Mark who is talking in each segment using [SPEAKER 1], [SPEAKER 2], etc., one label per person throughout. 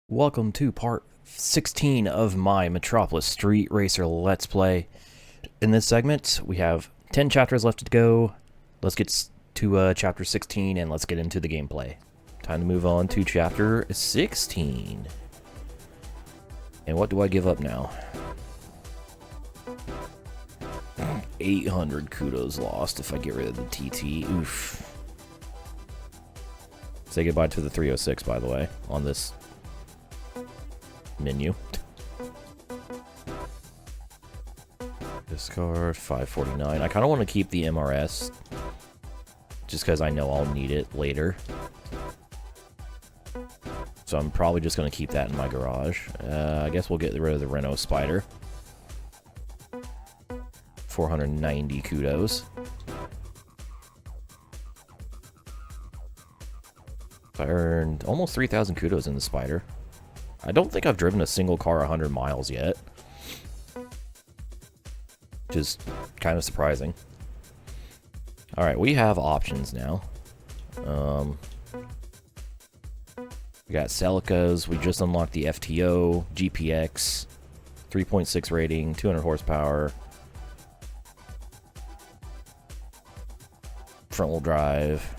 [SPEAKER 1] Welcome to part 16 of my Metropolis Street Racer Let's Play. In this segment, we have 10 chapters left to go. Let's get to chapter 16 and let's get into the gameplay. Time to move on to chapter 16. And what do I give up now? 800 kudos lost if I get rid of the TT. Oof. Say goodbye to the 306, by the way, on this menu. Discard 549. I kind of want to keep the MRS just because I know I'll need it later. So I'm probably just going to keep that in my garage. I guess we'll get rid of the Renault Spider. 490 kudos. I earned almost 3,000 kudos in the Spider. I don't think I've driven a single car 100 miles yet, which is kind of surprising. Alright, we have options now. We got Celicas, we just unlocked the FTO, GPX, 3.6 rating, 200 horsepower, front-wheel drive.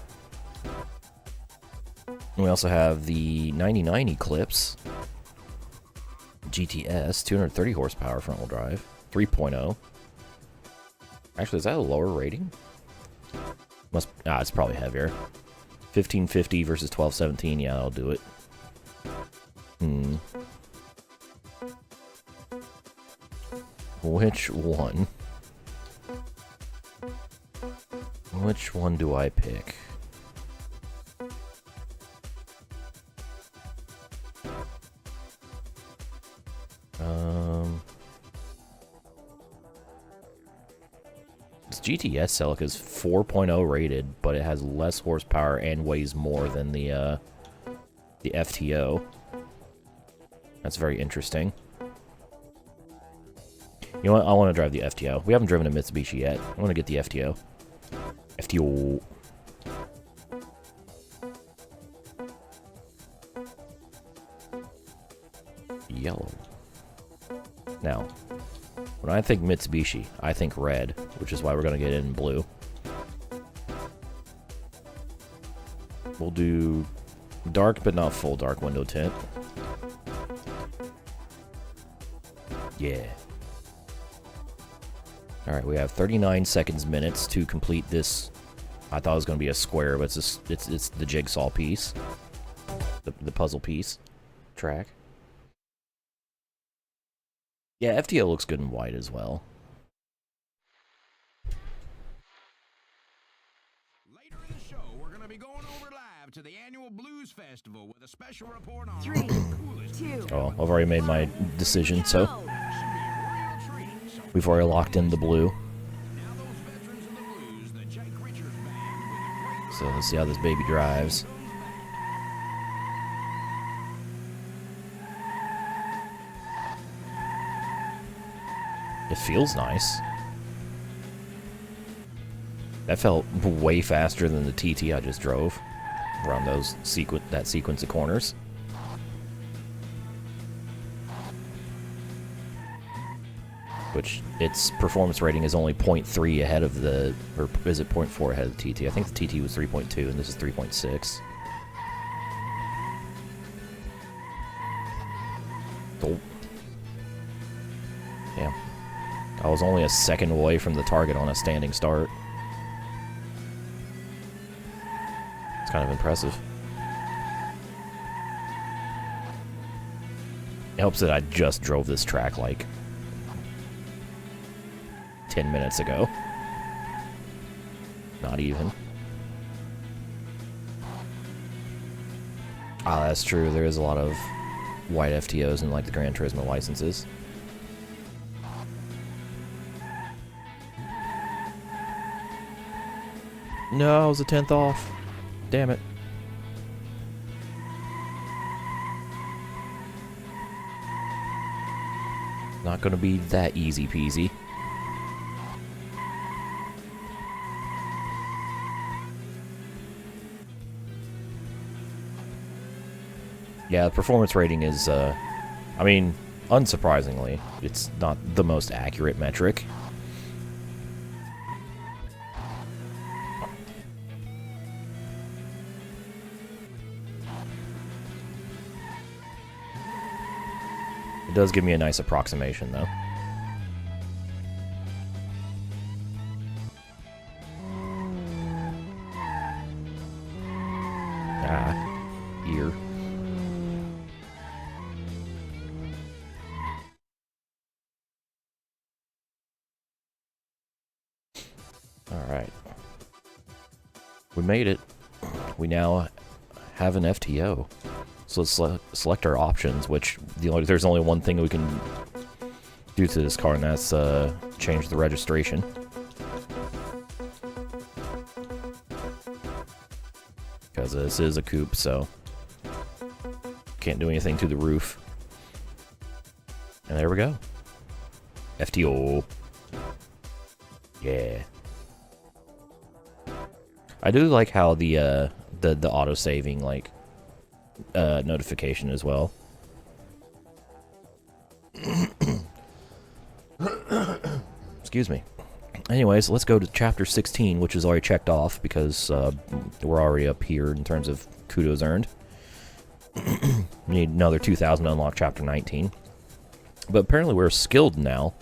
[SPEAKER 1] And we also have the 99 Eclipse, GTS, 230 horsepower front-wheel drive, 3.0. Actually, is that a lower rating? It's probably heavier. 1550 versus 1217. Yeah, I'll do it. Which one? Which one do I pick? This GTS Celica is 4.0 rated, but it has less horsepower and weighs more than the FTO. That's very interesting. You know what? I want to drive the FTO. We haven't driven a Mitsubishi yet. I want to get the FTO. FTO. Yellow. Now, when I think Mitsubishi, I think red, which is why we're going to get it in blue. We'll do dark, but not full dark window tint. Yeah. Alright, we have 39 minutes to complete this. I thought it was going to be a square, but it's the jigsaw piece. The puzzle piece. Track. Yeah, FTO looks good in white as well.
[SPEAKER 2] Later in the show, we're going to be going over live to the annual Blues Festival with a special report on
[SPEAKER 3] 3, 2.
[SPEAKER 1] Oh, I've already made my decision, so we've already locked in the blue. So let's see how this baby drives. It feels nice. That felt way faster than the TT I just drove around that sequence of corners. Which its performance rating is only 0.3 ahead of the, or is it 0.4 ahead of the TT? I think the TT was 3.2 and this is 3.6. Oh. Damn. I was only a second away from the target on a standing start. It's kind of impressive. It helps that I just drove this track like 10 minutes ago. Not even. Ah, that's true. There is a lot of white FTOs in like the Gran Turismo licenses. No, I was a 10th off. Damn it. Not gonna be that easy peasy. Yeah, the performance rating is, I mean, unsurprisingly, it's not the most accurate metric. It does give me a nice approximation, though. Ear. Alright. We made it. We now have an FTO. So let's select our options, which there's only one thing we can do to this car, and that's change the registration. Because this is a coupe, so can't do anything to the roof. And there we go. FTO. Yeah. I do like how the auto saving like notification as well. Excuse me. Anyways, let's go to chapter 16, which is already checked off because we're already up here in terms of kudos earned. We need another 2,000 to unlock chapter 19. But apparently we're skilled now.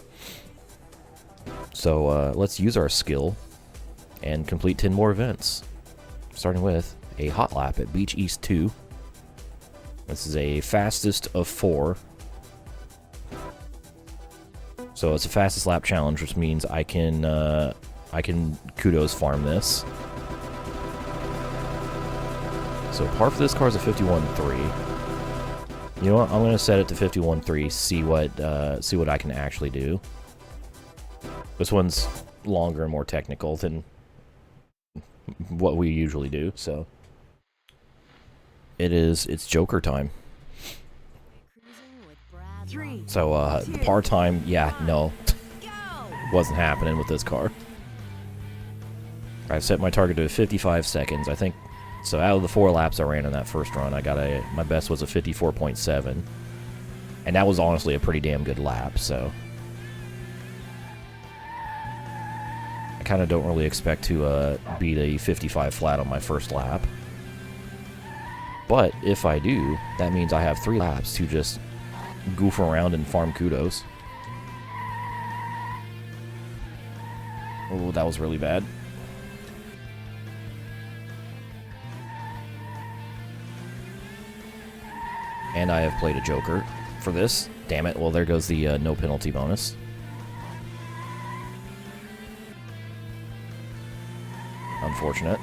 [SPEAKER 1] So let's use our skill and complete 10 more events. Starting with a Hotlap at Beach East 2. This is a fastest of 4. So it's a fastest lap challenge, which means I can kudos farm this. So par for this car is a 51.3. You know what? I'm gonna set it to 51.3. See what I can actually do. This one's longer and more technical than what we usually do. So it's Joker time. So the par time, yeah, no, wasn't happening with this car. I set my target to 55 seconds. I think so. Out of the 4 laps I ran in that first run, my best was a 54.7, and that was honestly a pretty damn good lap. So I kind of don't really expect to beat a 55 flat on my first lap. But if I do, that means I have 3 laps to just goof around and farm kudos. Oh, that was really bad. And I have played a Joker for this. Damn it. Well, there goes the no penalty bonus. Unfortunate.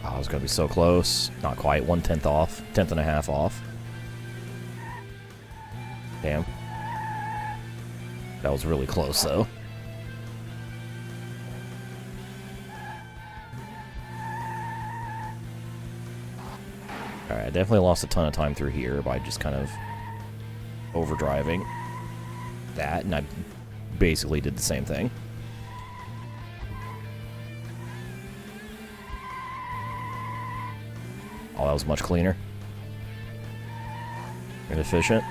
[SPEAKER 1] Oh, it's going to be so close. Not quite. 1/10 off. 10th and a half off. Damn. That was really close, though. Alright, I definitely lost a ton of time through here by just kind of overdriving that, and I basically did the same thing. Oh, that was much cleaner. And efficient.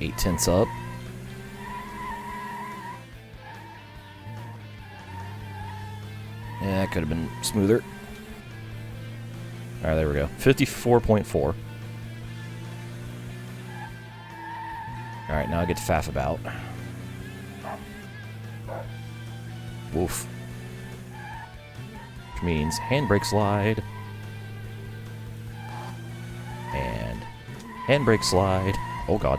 [SPEAKER 1] Eight tenths up. Yeah, that could have been smoother. Alright, there we go. 54.4. Alright, now I get to faff about. Woof. Which means handbrake slide. And handbrake slide. Oh god.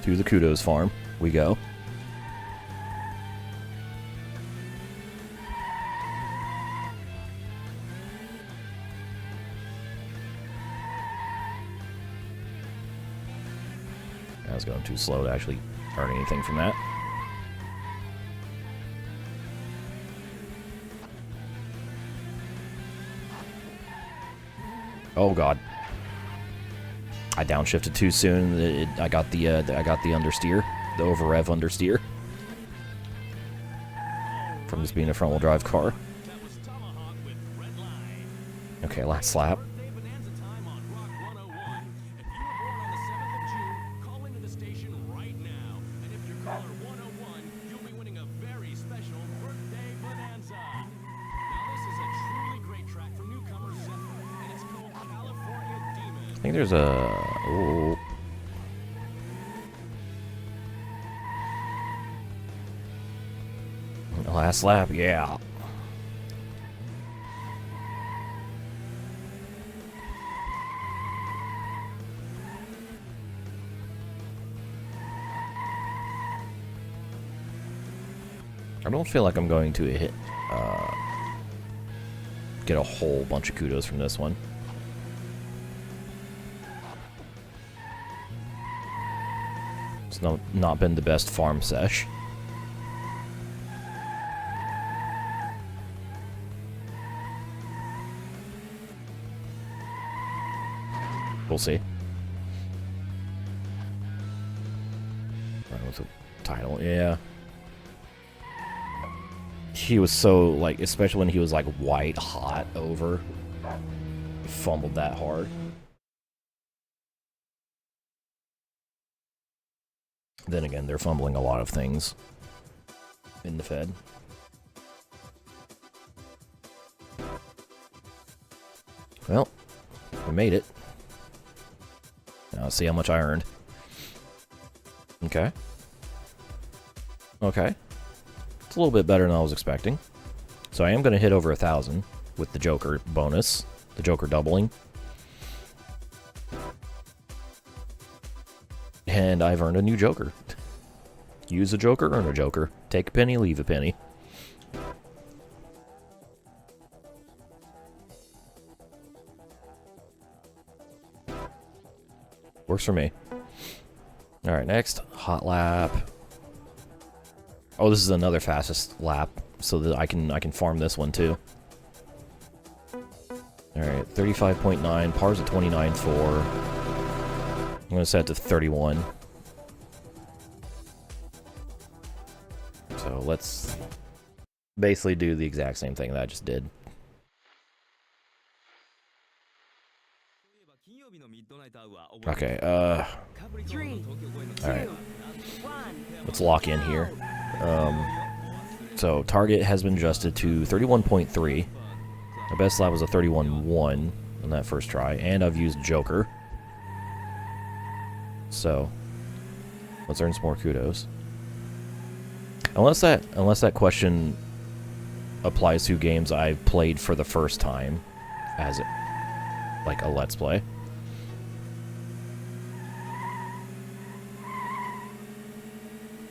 [SPEAKER 1] To the kudos farm we go. I was going too slow to actually earn anything from that. Oh god. I downshifted too soon. I got the understeer, the over rev understeer from this being a front wheel drive car. Okay, last lap. I think there's a... Ooh. Last lap, yeah. I don't feel like I'm going to hit, get a whole bunch of kudos from this one. It's not been the best farm sesh. We'll see. Right, with the title, yeah. He was so, like, especially when he was, like, white hot over. He fumbled that hard. Then again, they're fumbling a lot of things in the Fed. Well, we made it. Now let's see how much I earned. Okay. Okay. It's a little bit better than I was expecting. So I am going to hit over 1,000 with the Joker bonus. The Joker doubling. And I've earned a new Joker. Use a Joker, earn a Joker. Take a penny, leave a penny. Works for me. Alright, next. Hotlap. Oh, this is another fastest lap, so that I can farm this one too. Alright, 35.9, par's at 29.4. I'm gonna set it to 31. So let's basically do the exact same thing that I just did. Okay, alright. Let's lock in here. So target has been adjusted to 31.3. My best lap was a 31.1 on that first try, and I've used Joker. So let's earn some more kudos. Unless that question applies to games I've played for the first time as like a Let's Play.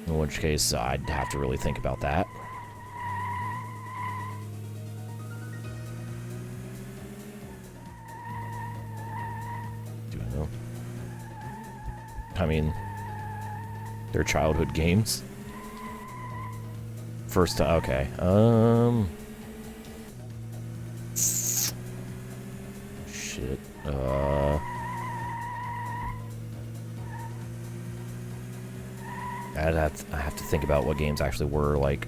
[SPEAKER 1] In which case, I'd have to really think about that. Do I know? I mean, they're childhood games. First time, okay. Shit. I have to think about what games actually were, like,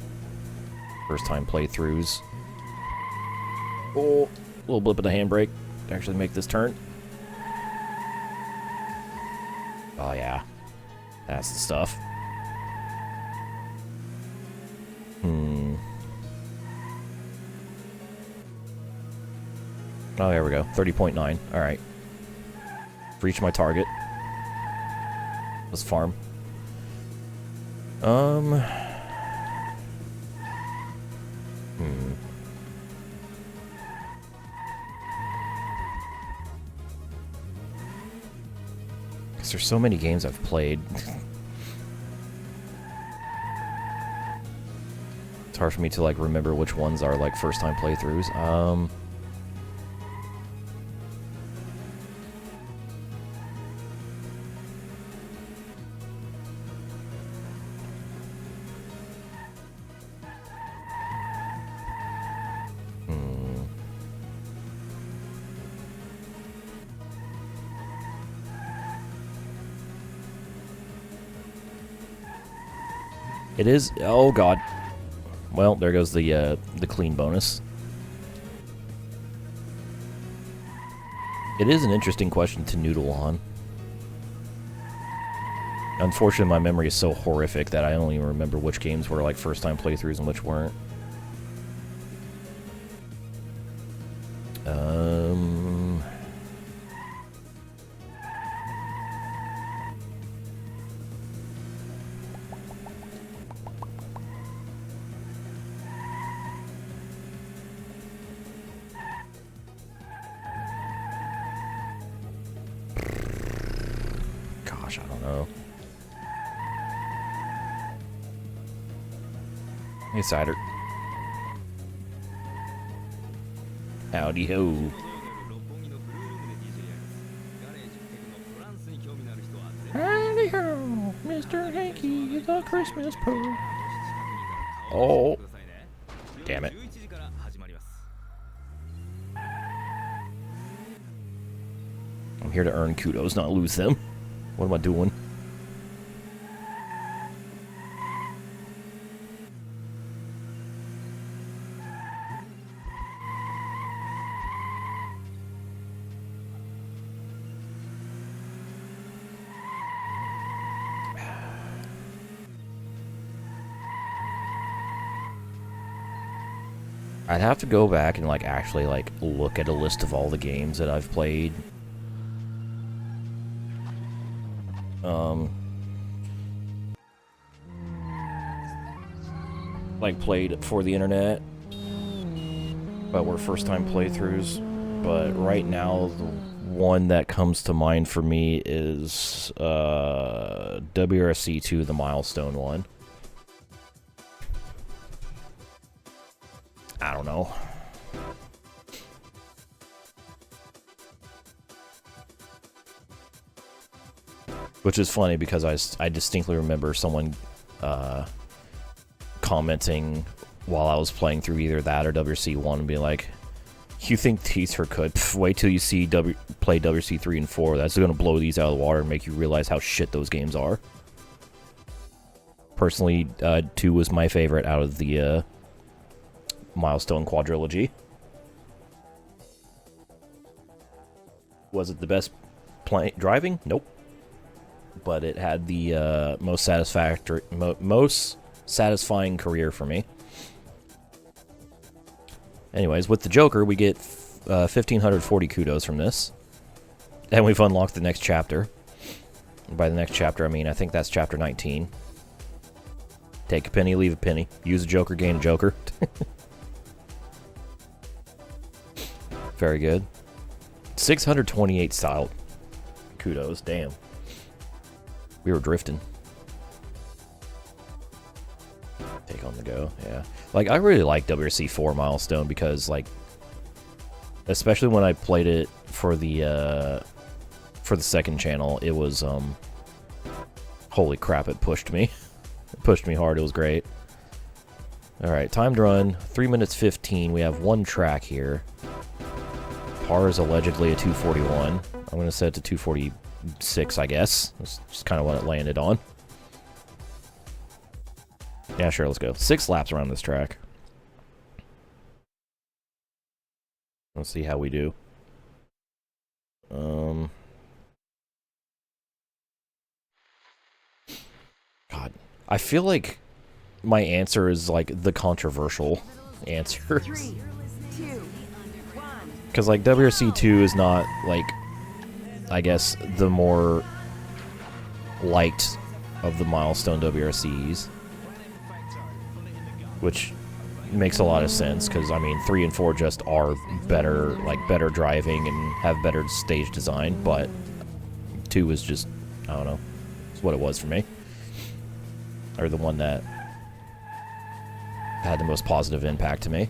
[SPEAKER 1] first-time playthroughs. Oh, a little blip of the handbrake to actually make this turn. Oh, yeah. That's the stuff. Oh, there we go. 30.9. Alright. Reach my target. Let's farm. Because there's so many games I've played. It's hard for me to, like, remember which ones are, like, first-time playthroughs. It is. Oh god. Well, there goes the clean bonus. It is an interesting question to noodle on. Unfortunately, my memory is so horrific that I don't even remember which games were like first-time playthroughs and which weren't. Gosh, I don't know. Hey, Cider. Howdy ho. Howdy ho, Mr. Hanky, the Christmas poo. Oh. Damn it. I'm here to earn kudos, not lose them. What am I doing? I'd have to go back and like actually like look at a list of all the games that I've played. Like played for the internet, but were first time playthroughs. But right now, the one that comes to mind for me is WRC 2, the milestone one. I don't know. Which is funny because I distinctly remember someone commenting while I was playing through either that or WRC 1 and being like, you think these are good? Pff, wait till you see play WRC 3 and 4. That's going to blow these out of the water and make you realize how shit those games are. Personally, 2 was my favorite out of the Milestone quadrilogy. Was it the best driving? Nope. But it had the most satisfying career for me. Anyways, with the Joker, we get 1,540 kudos from this. And we've unlocked the next chapter. And by the next chapter, I mean, I think that's chapter 19. Take a penny, leave a penny. Use a Joker, gain a Joker. Very good. 628 style kudos, damn. We were drifting. Take on the go, yeah. Like, I really like WRC 4 Milestone because, like, especially when I played it for the second channel, it was, holy crap, it pushed me. It pushed me hard, it was great. Alright, timed run, 3 minutes 15. We have one track here. Par is allegedly a 241. I'm going to set it to 246, I guess. That's just kind of what it landed on. Yeah, sure, let's go. 6 laps around this track. Let's see how we do. God, I feel like my answer is like the controversial answer. Because like WRC 2 is not like, I guess, the more liked of the milestone WRCs. Which makes a lot of sense, because, I mean, 3 and 4 just are better, like, better driving and have better stage design, but 2 is just, I don't know, it's what it was for me. Or the one that had the most positive impact to me.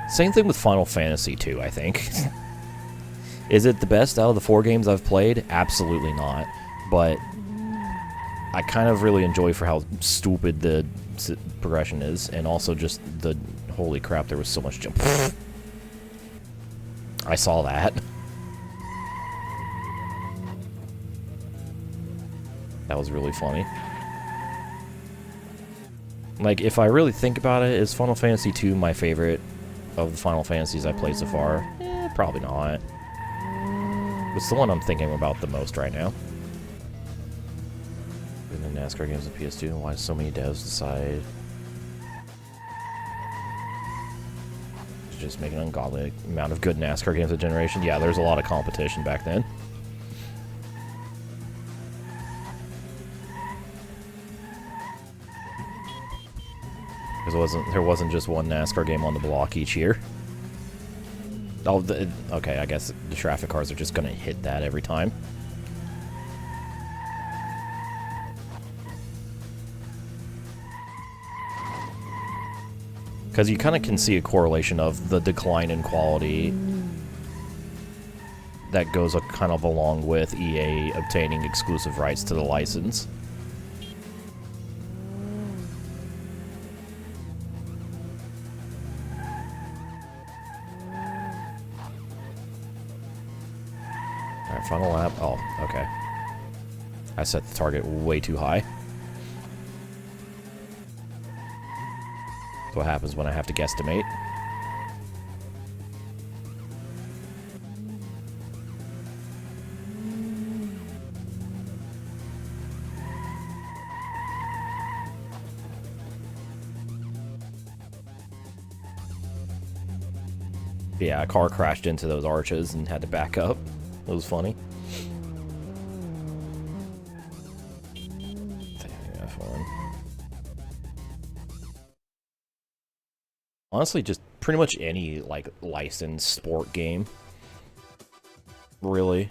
[SPEAKER 1] Same thing with Final Fantasy 2, I think. Is it the best out of the 4 games I've played? Absolutely not. But I kind of really enjoy for how stupid the progression is, and also just the holy crap, there was so much jump. I saw that. That was really funny. Like, if I really think about it, is Final Fantasy II my favorite of the Final Fantasies I played so far? Probably not. It's the one I'm thinking about the most right now. In the NASCAR games on PS2, and why so many devs decide to just make an ungodly amount of good NASCAR games a generation. Yeah, there's a lot of competition back then. Because there wasn't just one NASCAR game on the block each year. Oh, okay, I guess the traffic cars are just going to hit that every time. Because you kind of can see a correlation of the decline in quality that goes kind of along with EA obtaining exclusive rights to the license. Alright, final lap. Oh, okay. I set the target way too high. That's what happens when I have to guesstimate. Yeah, a car crashed into those arches and had to back up. It was funny. Honestly, just pretty much any, like, licensed sport game. Really.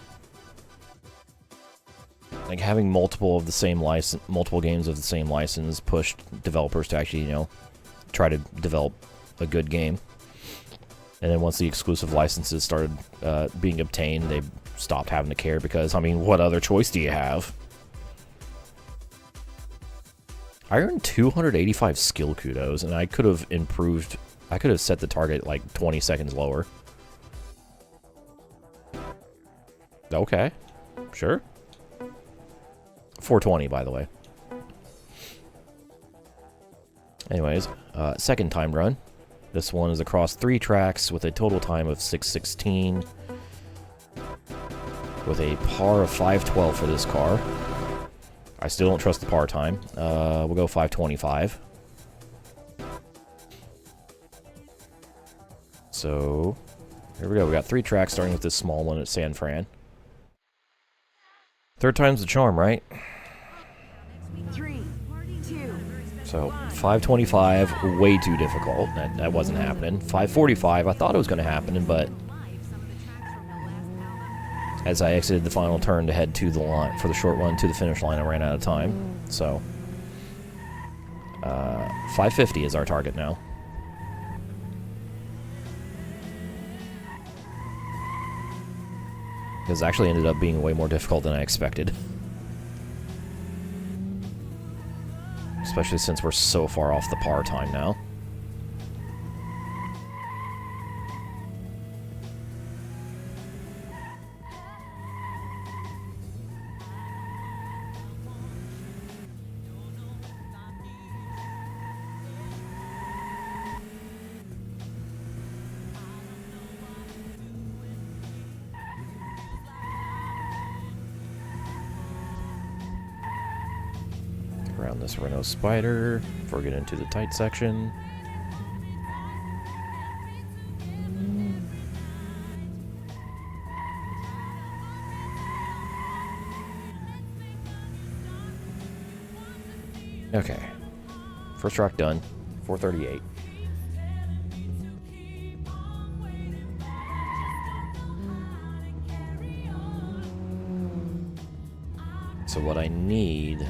[SPEAKER 1] Like, having multiple games of the same license pushed developers to actually, you know, try to develop a good game. And then once the exclusive licenses started being obtained, they stopped having to care because, I mean, what other choice do you have? I earned 285 skill kudos, and I could have improved. I could have set the target like 20 seconds lower. Okay, sure. 420, by the way. Anyways, second time run. This one is across 3 tracks with a total time of 6:16. With a par of 5:12 for this car. I still don't trust the par time. We'll go 5:25. So, here we go. We got 3 tracks starting with this small one at San Fran. Third time's the charm, right?
[SPEAKER 3] 3, 2.
[SPEAKER 1] So, 5:25, way too difficult. That wasn't happening. 5:45, I thought it was going to happen, but as I exited the final turn to head to the line for the short run to the finish line, I ran out of time. So, 5:50 is our target now. This actually ended up being way more difficult than I expected. Especially since we're so far off the par time now. Around this Renault Spider before we get into the tight section. Okay. First track done. 438. So what I need...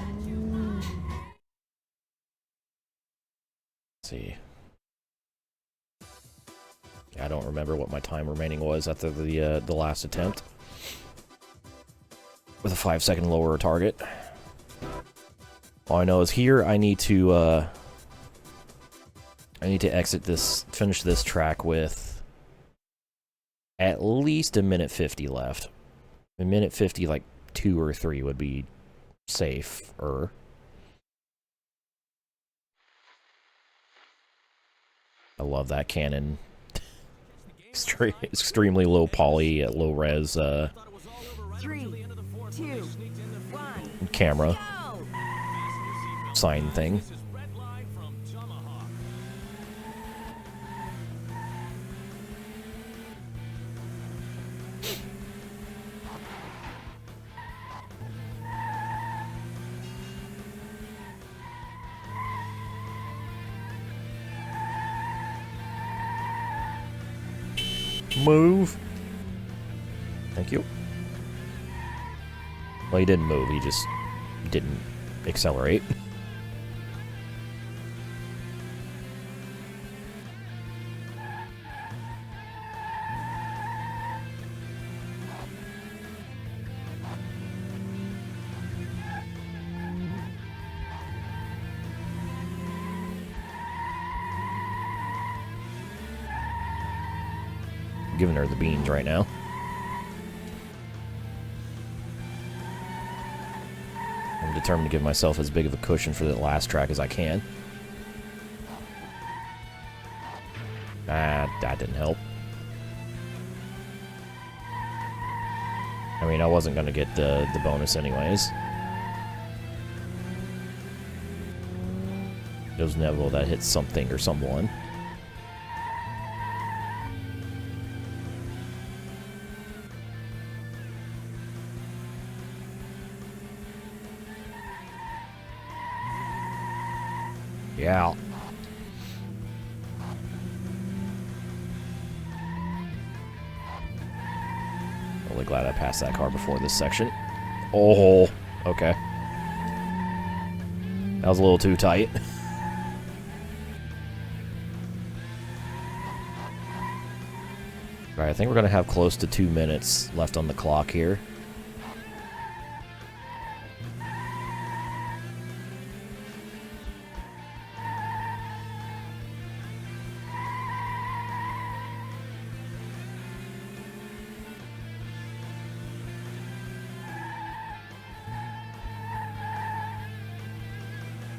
[SPEAKER 1] see. I don't remember what my time remaining was after the last attempt. With a 5-second lower target. All I know is here I need to exit this, finish this track with at least a minute 50 left. A minute 50, like 2 or 3 would be safer. I love that Canon. Extremely low poly, low res
[SPEAKER 3] 3, 2, 1.
[SPEAKER 1] camera
[SPEAKER 3] Go!
[SPEAKER 1] sign thing. Move. Thank you. Well, he didn't move, he just didn't accelerate. Giving her the beans right now. I'm determined to give myself as big of a cushion for the last track as I can. Ah, that didn't help. I mean, I wasn't going to get the bonus anyways. It was inevitable that hit something or someone. Yeah. Really glad I passed that car before this section. Oh, okay. That was a little too tight. Alright, I think we're going to have close to 2 minutes left on the clock here.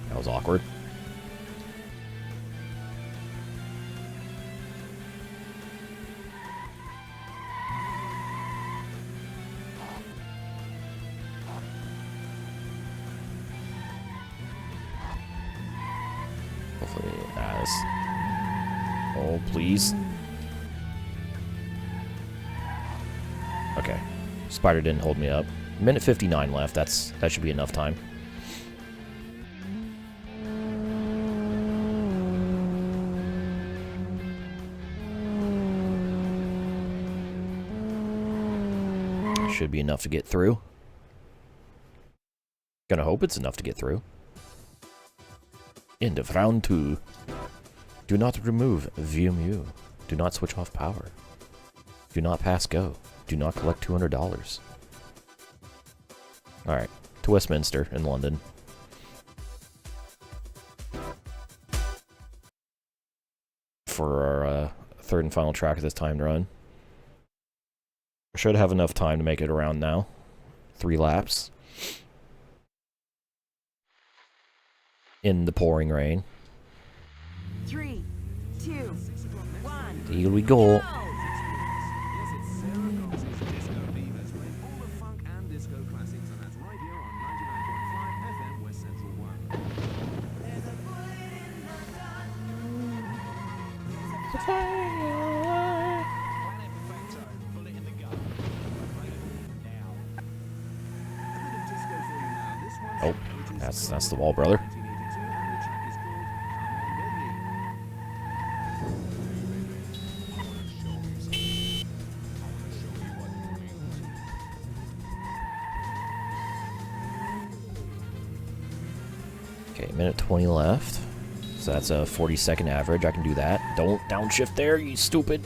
[SPEAKER 1] That was awkward. Hopefully, oh, please. Okay. Spider didn't hold me up. Minute 59 left. That should be enough time. Should be enough to get through. Gonna hope it's enough to get through. End of round 2. Do not remove VMU. Do not switch off power. Do not pass go. Do not collect $200. Alright, to Westminster in London. For our third and final track of this timed run. Should have enough time to make it around now. 3 laps. In the pouring rain.
[SPEAKER 3] 3, 2, 1.
[SPEAKER 1] Here we go. Oh, that's the wall, brother. Okay, minute 20 left. So that's a 40-second average. I can do that. Don't downshift there, you stupid.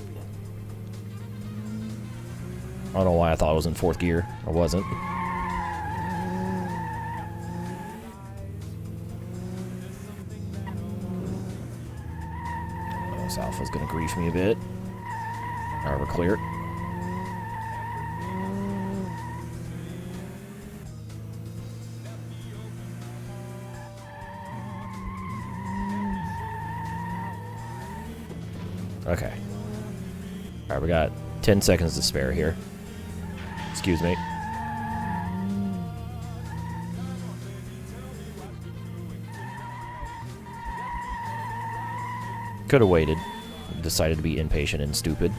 [SPEAKER 1] I don't know why I thought I was in 4th gear. I wasn't. This Alpha's gonna grief me a bit. Alright, we're clear. Okay. Alright, we got 10 seconds to spare here. Excuse me. Could have waited. Decided to be impatient and stupid.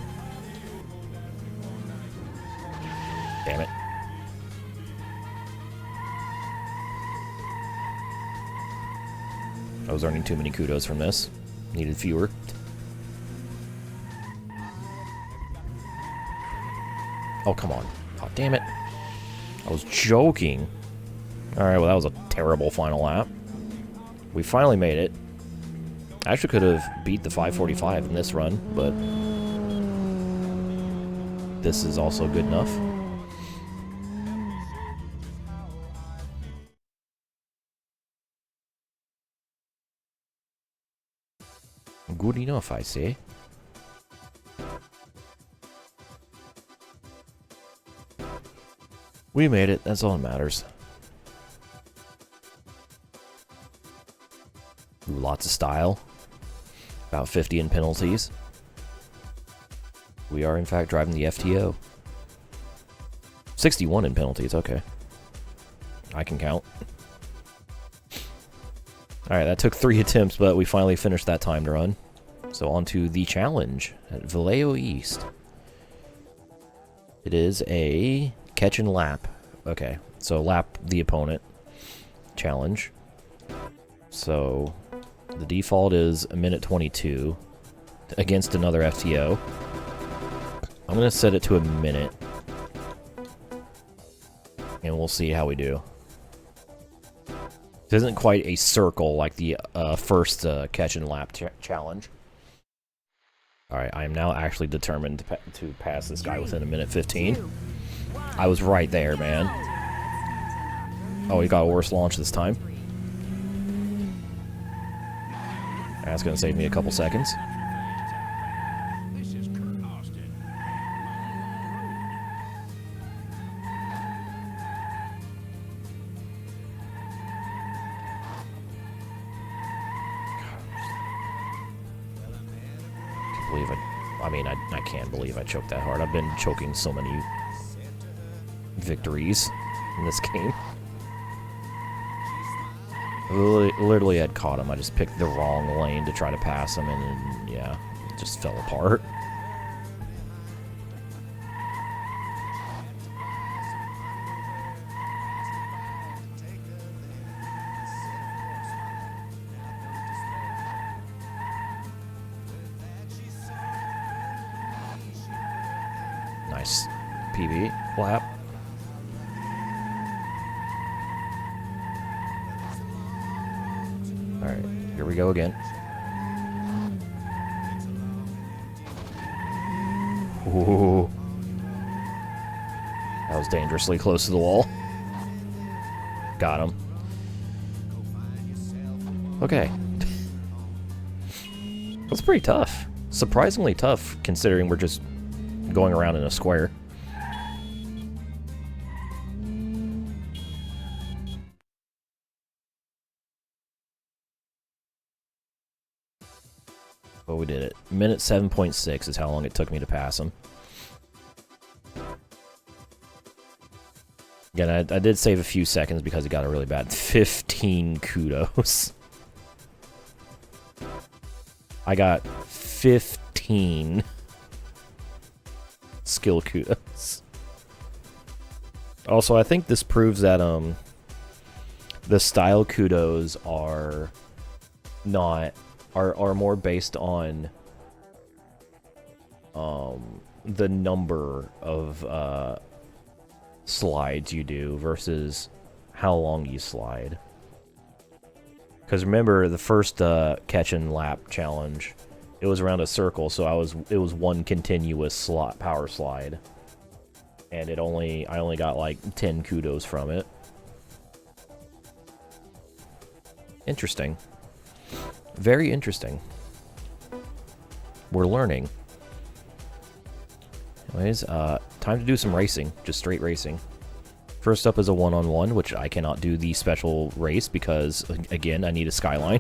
[SPEAKER 1] Damn it. I was earning too many kudos from this. Needed fewer. Oh, come on. Oh, damn it. I was joking. Alright, well, that was a terrible final lap. We finally made it. I actually could have beat the 5:45 in this run, but this is also good enough. Good enough, I say. We made it, that's all that matters. Ooh, lots of style. About 50 in penalties. We are, in fact, driving the FTO. 61 in penalties, okay. I can count. Alright, that took 3 attempts, but we finally finished that timed run. So on to the challenge at Vallejo East. It is a catch and lap. Okay, so lap the opponent challenge. So the default is a minute 22 against another FTO. I'm going to set it to a minute. And we'll see how we do. This isn't quite a circle like the first catch and lap challenge. Alright, I am now actually determined to pass this guy within a minute 15. I was right there, man. Oh, he got a worse launch this time. That's going to save me a couple seconds. I can't believe I choked that hard. I've been choking so many victories in this game. Literally had caught him. I just picked the wrong lane to try to pass him, and yeah, it just fell apart. Nice PB lap. Alright, here we go again. Ooh. That was dangerously close to the wall. Got him. Okay. That's pretty tough. Surprisingly tough, considering we're just going around in a square. But we did it. Minute 7.6 is how long it took me to pass him. Again, I did save a few seconds because he got a really bad 15 kudos. I got 15 skill kudos. Also, I think this proves that the style kudos are more based on the number of slides you do versus how long you slide. Because remember, the first catch and lap challenge, it was around a circle, so it was one continuous power slide, and I only got like 10 kudos from it. Interesting. Very interesting. We're learning. Anyways, time to do some racing. Just straight racing. First up is a one-on-one, which I cannot do the special race because, again, I need a skyline.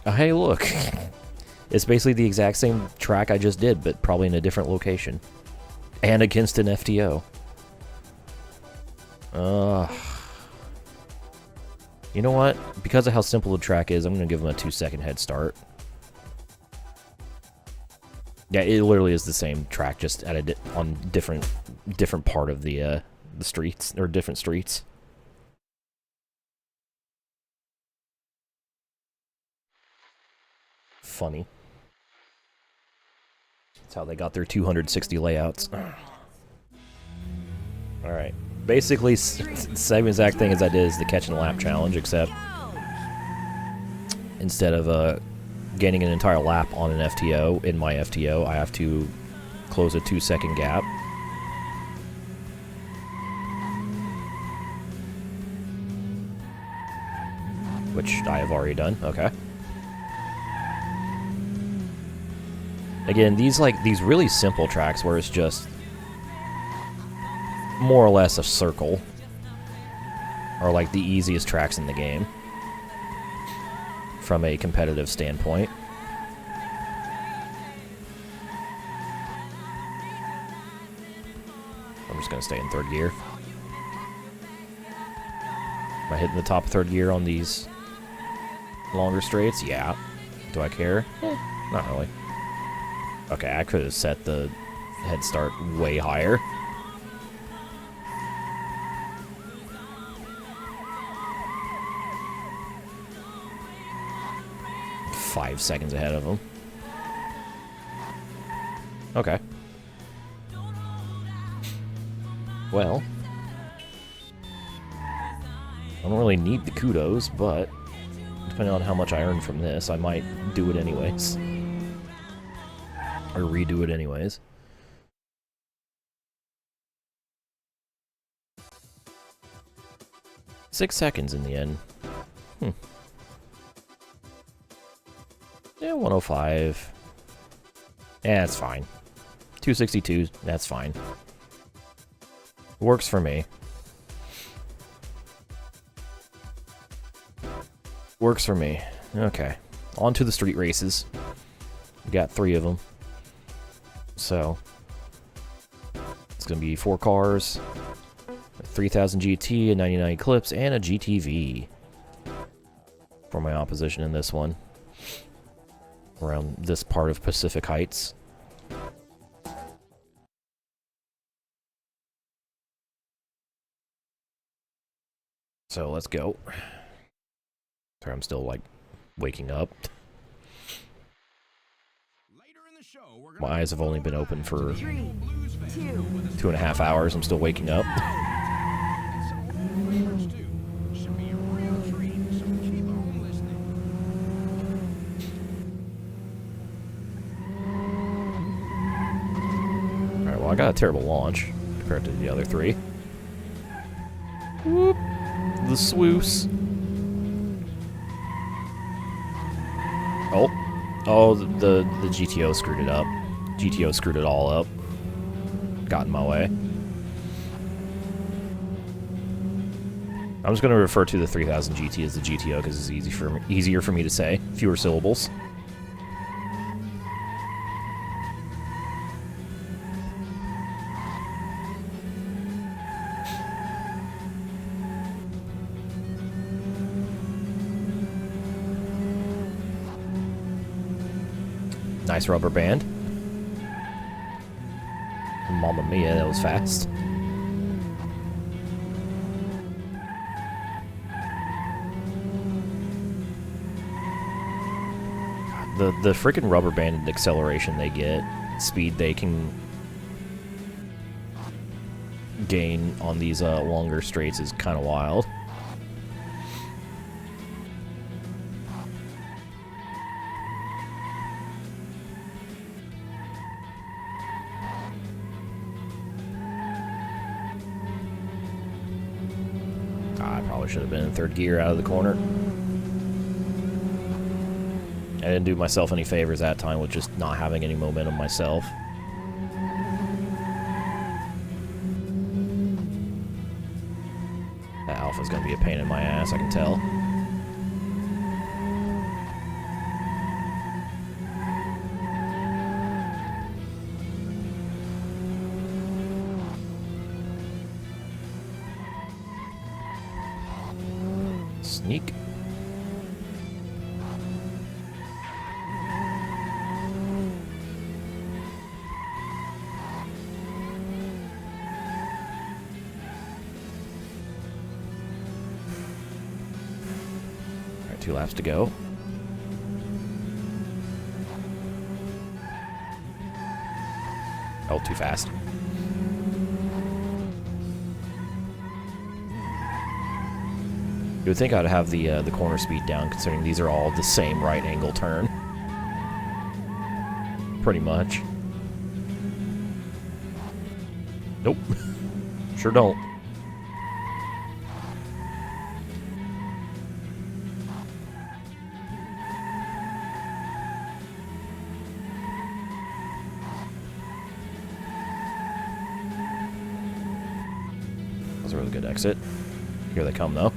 [SPEAKER 1] Hey, look. It's basically the exact same track I just did, but probably in a different location. And against an FTO. You know what? Because of how simple the track is, I'm going to give them a 2-second head start. Yeah, it literally is the same track, just at a on different part of the streets, or different streets. Funny. That's how they got their 260 layouts. Alright. Basically, same exact thing as I did as the catch and lap challenge, except instead of gaining an entire lap on an FTO, in my FTO, I have to close a 2-second gap. Which I have already done, okay. Again, these really simple tracks where it's just more or less a circle are like the easiest tracks in the game from a competitive standpoint. I'm just gonna stay in third gear. Am I hitting the top of third gear on these longer straights? Yeah. Do I care? Not really. Okay, I could have set the head start way higher. Five seconds ahead of him. Okay. Well, I don't really need the kudos, but depending on how much I earn from this, I might do it anyways. Or redo it anyways. Six seconds in the end. Yeah, 105. Yeah, that's fine. 262, that's fine. Works for me. Works for me. Okay. On to the street races. We got 3 of them. So, it's going to be 4 cars, a 3000 GT, a 99 Eclipse, and a GTV for my opposition in this one. Around this part of Pacific Heights. So let's go. Sorry, I'm still like waking up. My eyes have only been open for 2.5 hours. I'm still waking up. Alright, well, I got a terrible launch compared to the other 3. Whoop! The swoos. Oh, the GTO screwed it up. GTO screwed it all up. Got in my way. I'm just going to refer to the 3000 GT as the GTO because it's easier for me to say. Fewer syllables. Nice rubber band. Mamma mia, that was fast. The freaking rubber banded acceleration they get, speed they can gain on these longer straights is kind of wild. I probably should have been in third gear out of the corner. I didn't do myself any favors that time with just not having any momentum myself. That Alpha's gonna be a pain in my ass, I can tell. Sneak. Alright, 2 laps to go. Oh, too fast. You would think I'd have the corner speed down, considering these are all the same right angle turn. Pretty much. Nope. Sure don't. That was a really good exit. Here they come, though.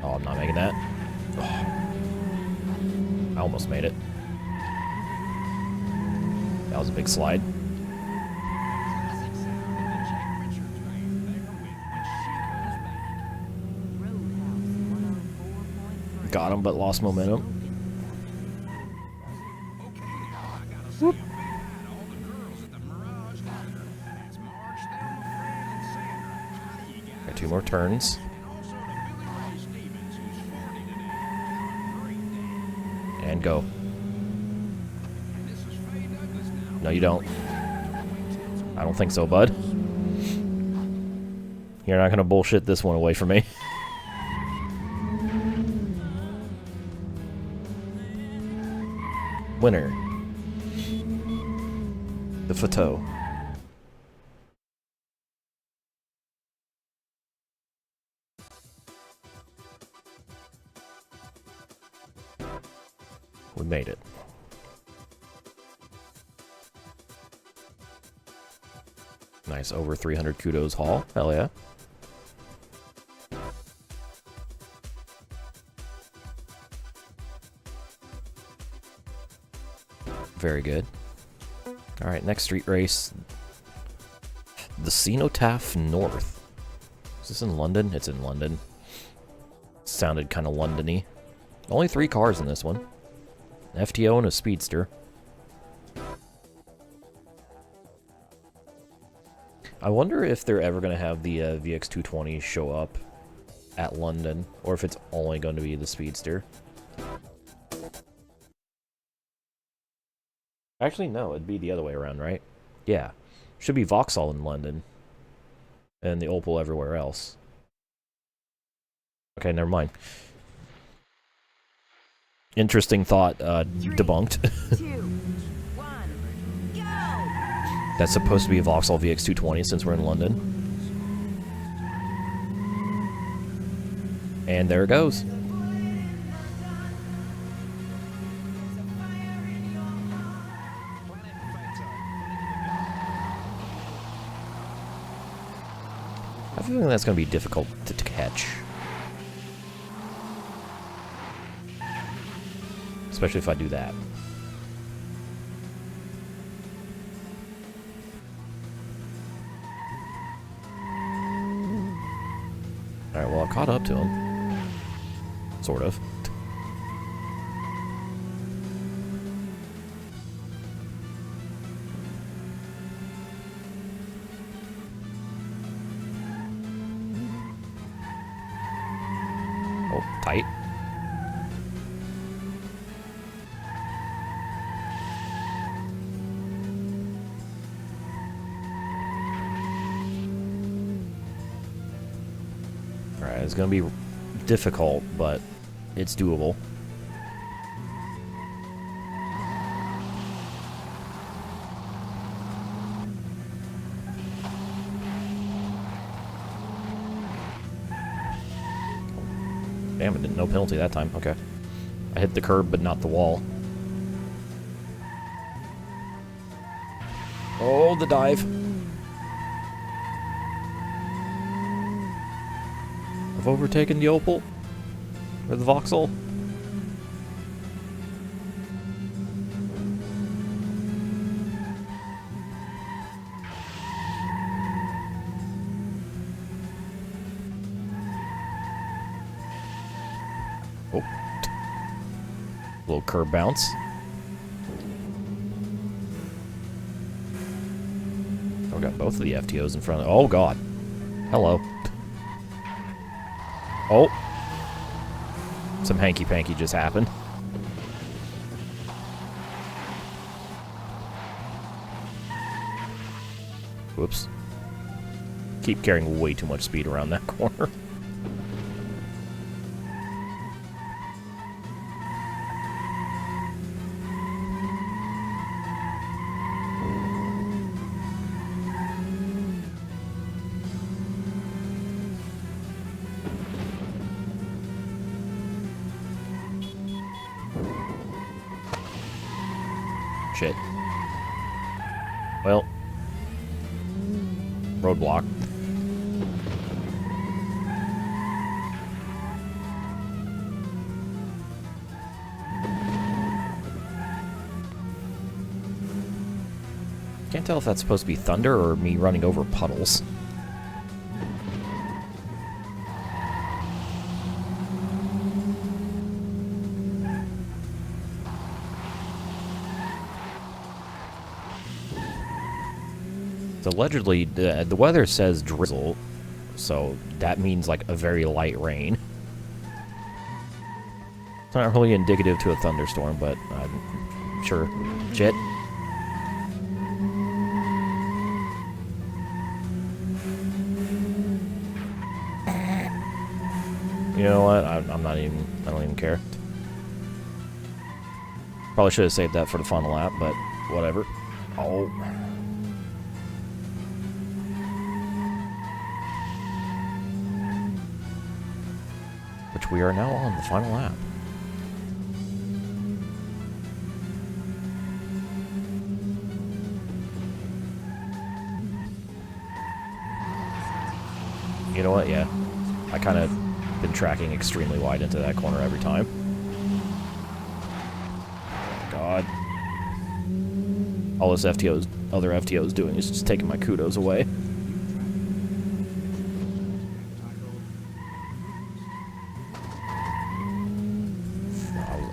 [SPEAKER 1] Oh, I'm not making that. Oh. I almost made it. That was a big slide. Got him, but lost momentum. Whoop. Got 2 more turns. And go. No, you don't. I don't think so, bud. You're not gonna bullshit this one away from me. Winner. The FTO. We made it. Nice, over 300 kudos haul. Hell yeah. Very good. Alright, next street race. The Cenotaph North. Is this in London? It's in London. Sounded kind of London-y. Only 3 cars in this one. An FTO and a Speedster. I wonder if they're ever going to have the VX220 show up at London, or if it's only going to be the Speedster. Actually, no, it'd be the other way around, right? Yeah. Should be Vauxhall in London, and the Opel everywhere else. Okay, never mind. Interesting thought, debunked.
[SPEAKER 3] 2, 1, go!
[SPEAKER 1] That's supposed to be a Vauxhall VX220 since we're in London. And there it goes. I have a feeling that's going to be difficult to catch. Especially if I do that. Alright, well, I caught up to him. Sort of. Oh, tight. Alright, it's gonna be difficult, but it's doable. Damn, it didn't, no penalty that time. Okay. I hit the curb, but not the wall. Oh, the dive. I've overtaken the Opel. Or the Vauxhall. Little curb bounce. Oh, we got both of the FTOs in front of... Oh, God. Hello. Oh. Some hanky-panky just happened. Whoops. Keep carrying way too much speed around that corner. Shit. Well. Roadblock. Can't tell if that's supposed to be thunder or me running over puddles. So allegedly, the weather says drizzle, so that means like a very light rain. It's not really indicative to a thunderstorm, but I'm sure. Shit. You know what? I'm not even. I don't even care. Probably should have saved that for the final lap, but whatever. Oh. Which we are now on the final lap. You know what? Yeah. I kind of been tracking extremely wide into that corner every time. Oh, God. All this other FTO is doing is just taking my kudos away.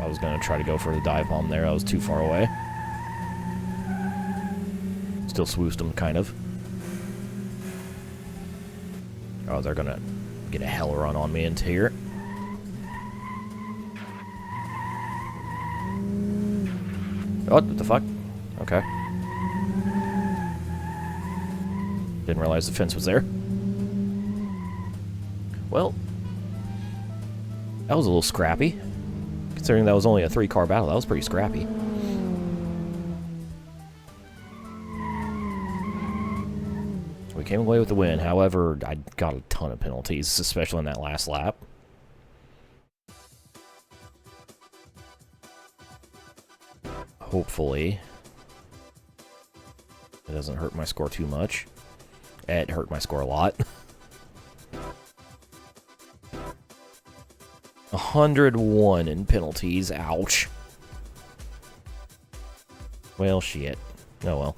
[SPEAKER 1] I was going to try to go for the dive bomb there. I was too far away. Still swooshed him, kind of. Oh, they're going to get a hell run on me into here. Oh, what the fuck? Okay. Didn't realize the fence was there. Well, that was a little scrappy. Considering that was only a 3-car battle, that was pretty scrappy. We came away with the win. However, I got a ton of penalties, especially in that last lap. Hopefully, it doesn't hurt my score too much. It hurt my score a lot. 101 in penalties. Ouch. Well, shit. Oh well.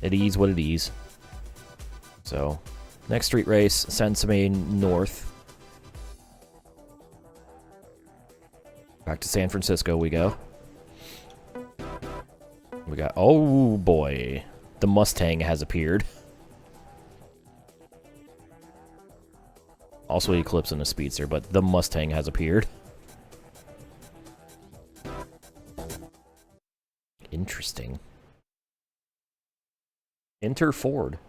[SPEAKER 1] It is what it is. So, next street race, Sensame North. Back to San Francisco we go. We got, oh boy, the Mustang has appeared. Also Eclipse and a Speedster, but the Mustang has appeared. Interesting. Enter Ford.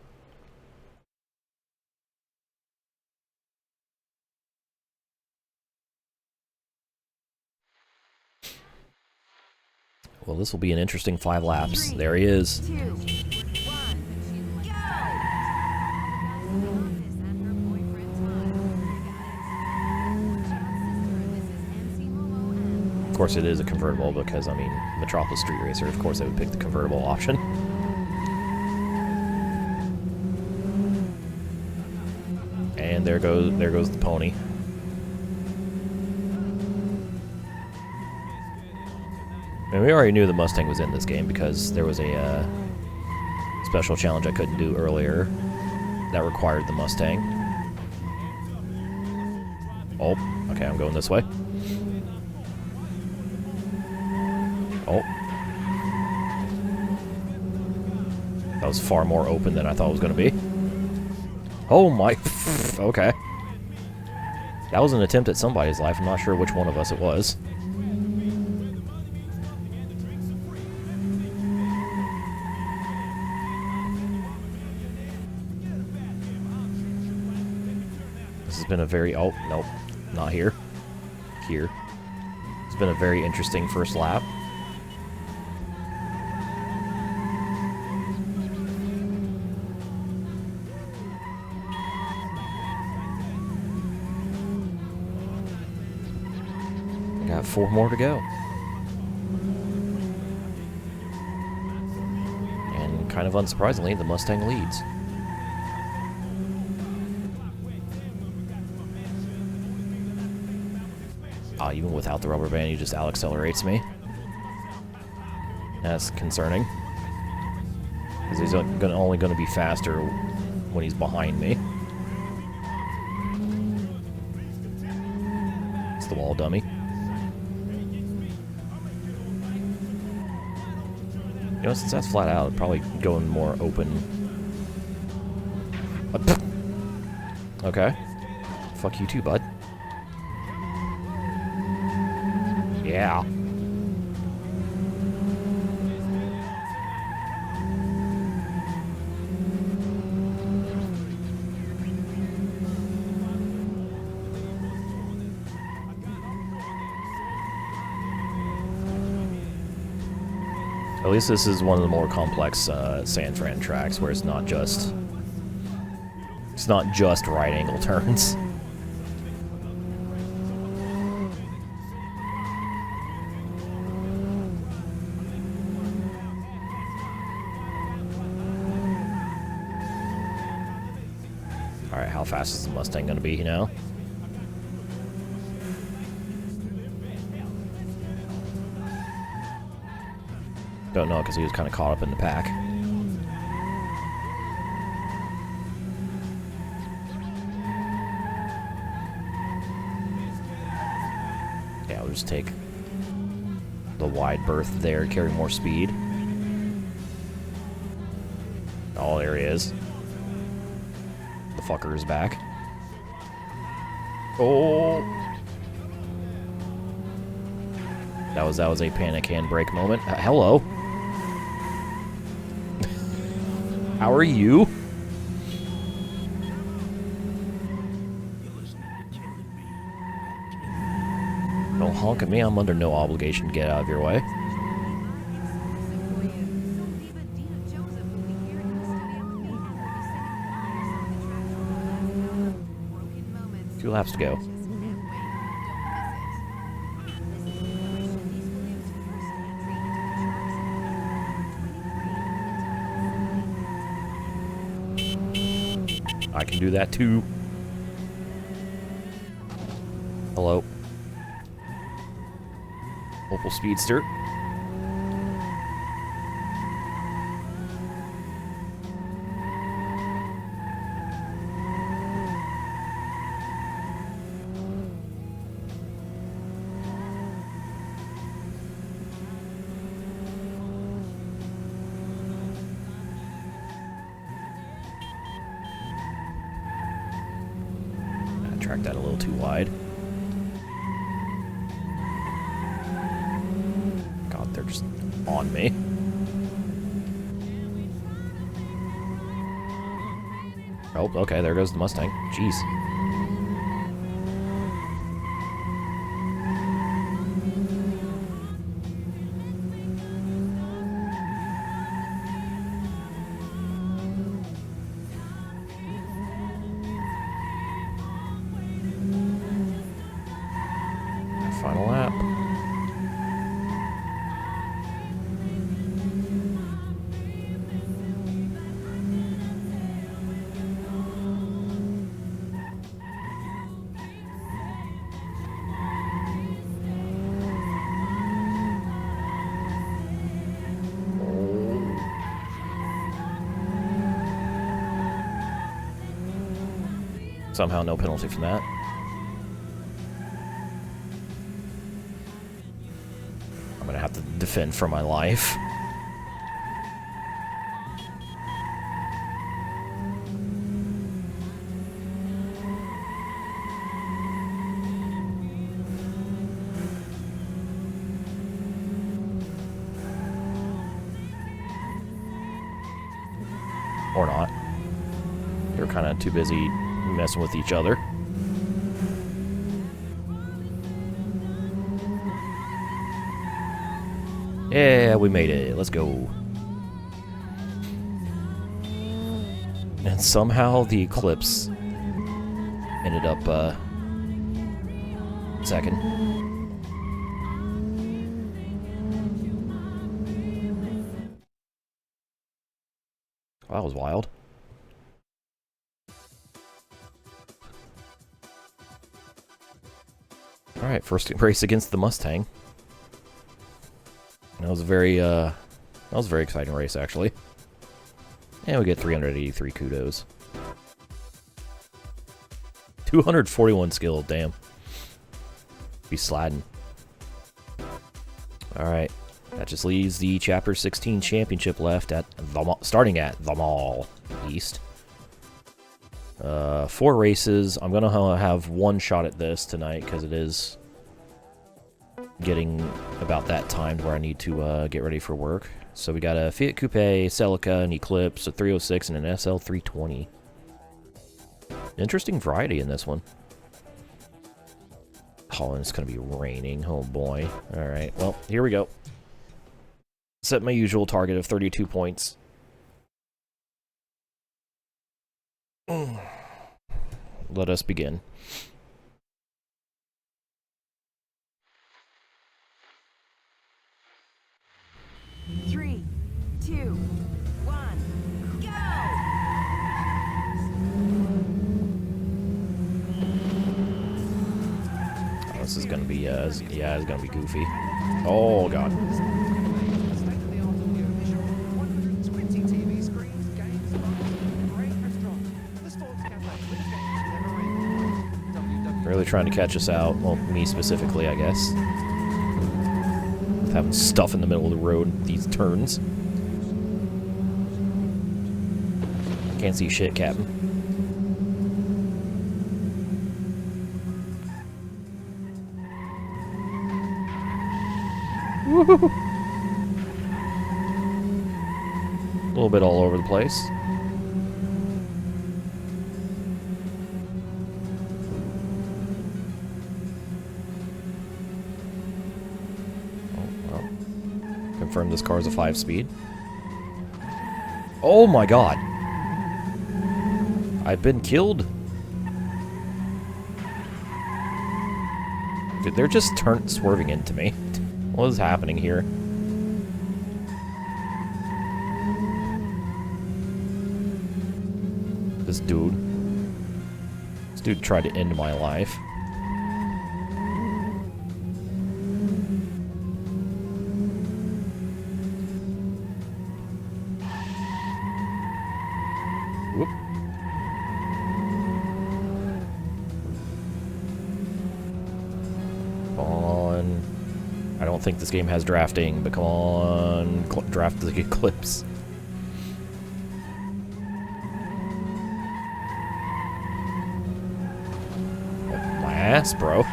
[SPEAKER 1] Well, this will be an interesting 5 laps.
[SPEAKER 3] 3,
[SPEAKER 1] there he is.
[SPEAKER 3] 2, 1,
[SPEAKER 1] Of course, it is a convertible because, I mean, Metropolis Street Racer, of course, I would pick the convertible option. And there goes the pony. And we already knew the Mustang was in this game because there was a special challenge I couldn't do earlier that required the Mustang. Oh, okay, I'm going this way. Oh. That was far more open than I thought it was going to be. Oh my... Okay. That was an attempt at somebody's life. I'm not sure which one of us it was. This has been a very... Oh, nope. Not here. Here. It's been a very interesting first lap. Got 4 more to go. And kind of unsurprisingly, the Mustang leads. Even without the rubber band, he just out-accelerates me. That's concerning. Because he's only going to be faster when he's behind me. It's the wall dummy. You know, since that's flat out, I'd probably go in more open. Okay. Fuck you too, bud. Yeah. At least this is one of the more complex San Fran tracks, where it's not just right angle turns. Alright, how fast is the Mustang going to be, you know? Don't know, because he was kind of caught up in the pack. Yeah, we'll just take the wide berth there, carry more speed. Oh, there he is. The fucker is back. Oh! That was a panic handbrake moment. Hello. How are you? Don't honk at me. I'm under no obligation to get out of your way. Two laps to go. I can do that too. Hello. Opel Speedster. Track that a little too wide. God, they're just on me. Oh, okay, there goes the Mustang. Jeez. Final lap. Somehow no penalty from that. gonna have to defend for my life. Or not. They're kind of too busy messing with each other. Yeah, we made it. Let's go. And somehow the Eclipse ended up second. That was wild. Alright, first race against the Mustang. That was a very exciting race, actually. And we get 383 kudos. 241 skill, damn. Be sladding. Alright. That just leaves the Chapter 16 championship left at starting at the Mall East. 4 races. I'm going to have one shot at this tonight because it is getting about that time where I need to get ready for work. So we got a Fiat Coupe, Celica, an Eclipse, a 306, and an SL320. Interesting variety in this one. Oh, and it's going to be raining. Oh, boy. All right. Well, here we go. Set my usual target of 32 points. Let us begin.
[SPEAKER 3] Three, two, one, go!
[SPEAKER 1] Oh, this is gonna be yeah, it's gonna be goofy. Oh god. Really trying to catch us out. Well, me specifically, I guess. Having stuff in the middle of the road, these turns. Can't see shit, Captain. Woohoo! A little bit all over the place. Confirm this car is a 5-speed. Oh my god. I've been killed. Dude, they're just swerving into me. What is happening here? This dude tried to end my life. Whoop. Come on. I don't think this game has drafting, but come on. Draft the Eclipse. My ass, bro.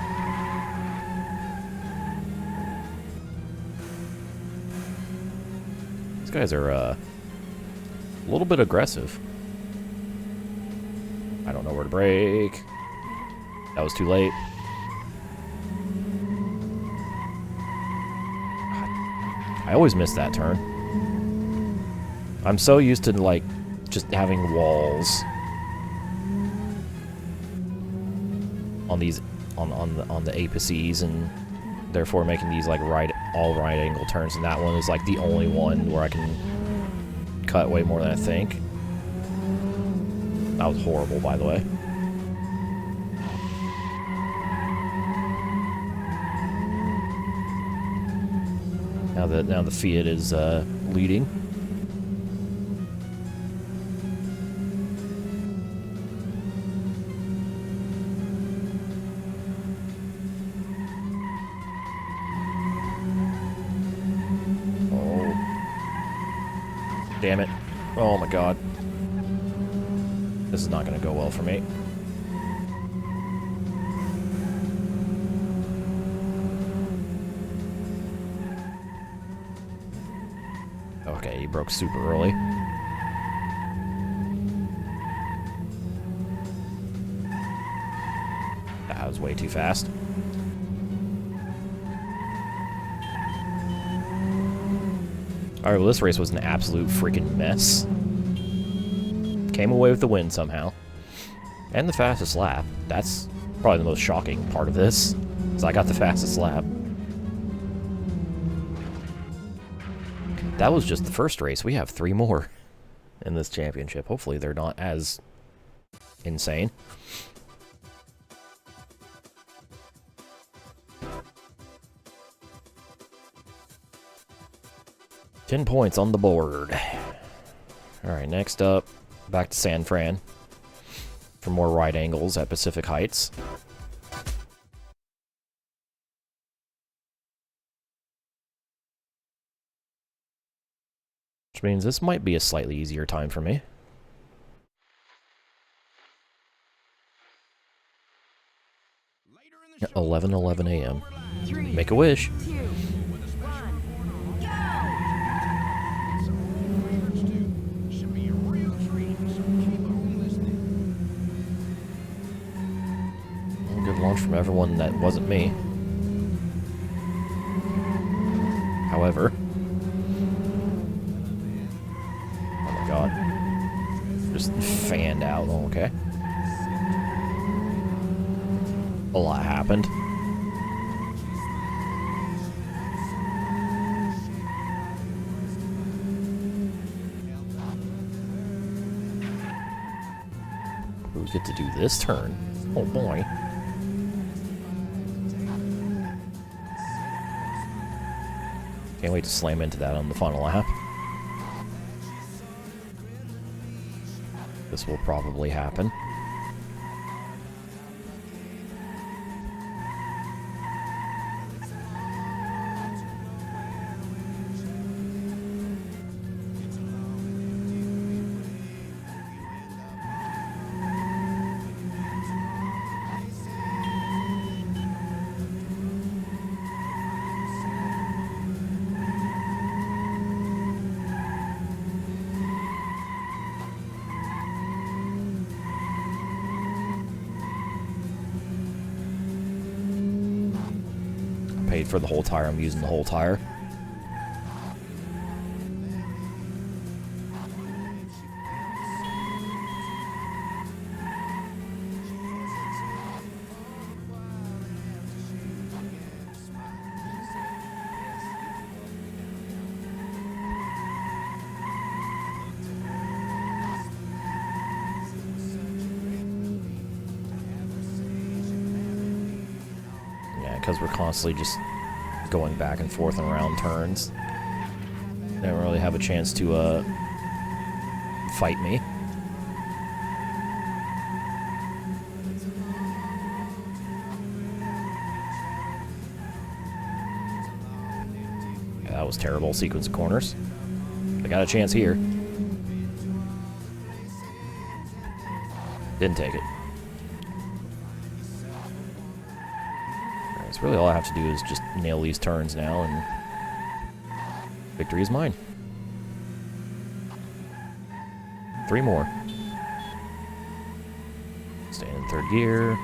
[SPEAKER 1] These guys are, a little bit aggressive. I don't know where to brake. That was too late. I always miss that turn. I'm so used to, like, just having walls on these, on the apices, and therefore making these, like, all right angle turns, and that one is, like, the only one where I can cut way more than I think. That was horrible, by the way. Now the Fiat is leading. Damn it. Oh my god. This is not going to go well for me. Okay, he broke super early. That was way too fast. Alright, well this race was an absolute freaking mess. Came away with the win somehow. And the fastest lap. That's probably the most shocking part of this, is I got the fastest lap. That was just the first race. We have 3 more in this championship. Hopefully they're not as insane. $10 points on the board. Alright, next up, back to San Fran for more right angles at Pacific Heights. Which means this might be a slightly easier time for me.
[SPEAKER 2] Later in the show,
[SPEAKER 1] 11:11 a.m.
[SPEAKER 3] 3,
[SPEAKER 1] Make a wish.
[SPEAKER 3] 2, 1, go!
[SPEAKER 2] so favorites too. Should be a real treat, so keep on listening.
[SPEAKER 1] Well, good launch from everyone that wasn't me. However, oh my god, just fanned out. Oh, okay, a lot happened. We get to do this turn. Oh boy. Can't wait to slam into that on the final lap. This will probably happen. Paid for the whole tire. I'm using the whole tire. Because we're constantly just going back and forth and around turns. They don't really have a chance to fight me. Yeah, that was terrible sequence of corners. I got a chance here. Didn't take it. So really all I have to do is just nail these turns now, and victory is mine. 3 more. Staying in 3rd gear.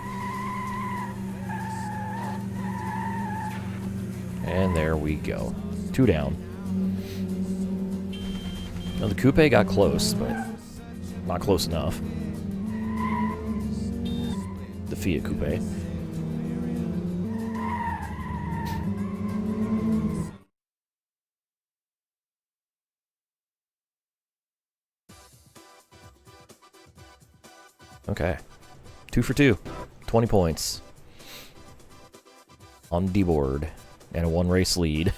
[SPEAKER 1] And there we go. 2 down. Now the coupe got close, but not close enough. The Fiat coupe. Okay. 2 for 2. 20 points. On the D-board. And a 1 race lead.